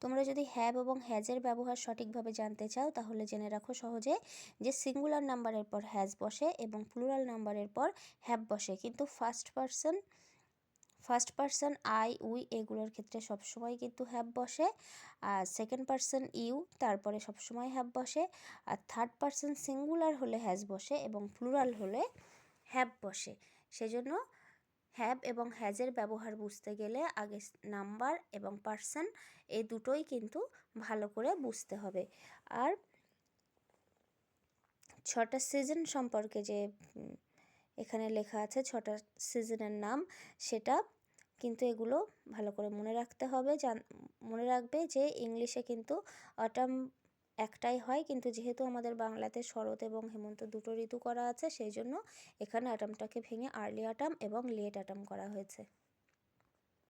তোমরা যদি হ্যাভ এবং হ্যাজের ব্যবহার সঠিকভাবে জানতে চাও তাহলে জেনে রাখো সহজে যে সিঙ্গুলার নাম্বারের পর হ্যাজ বসে এবং প্লুরাল নাম্বারের পর হ্যাভ বসে, কিন্তু ফার্স্ট পারসন আই উই এগুলোর ক্ষেত্রে সবসময় কিন্তু হ্যাভ বসে, আর সেকেন্ড পারসন ইউ তারপরে সবসময় হ্যাভ বসে, আর থার্ড পারসন সিঙ্গুলার হলে হ্যাজ বসে এবং প্লুরাল হলে হ্যাভ বসে। সেজন্য হ্যাভ এবং হ্যাজের ব্যবহার বুঝতে গেলে আগে নাম্বার এবং পারসন এই দুটোই কিন্তু ভালো করে বুঝতে হবে। আর 6টা সিজন সম্পর্কে যে এখানে লেখা আছে 6টা সিজনের নাম, সেটা কিন্তু এগুলো ভালো করে মনে রাখতে হবে। মনে রাখবে যে ইংলিশে কিন্তু অটাম একটাই হয়, কিন্তু যেহেতু আমাদের বাংলাতে শরৎ এবং হেমন্ত দুটো ঋতু করা আছে সেই জন্য এখানে অটামটাকে ভেঙে আর্লি অটাম এবং লেট অটাম করা হয়েছে।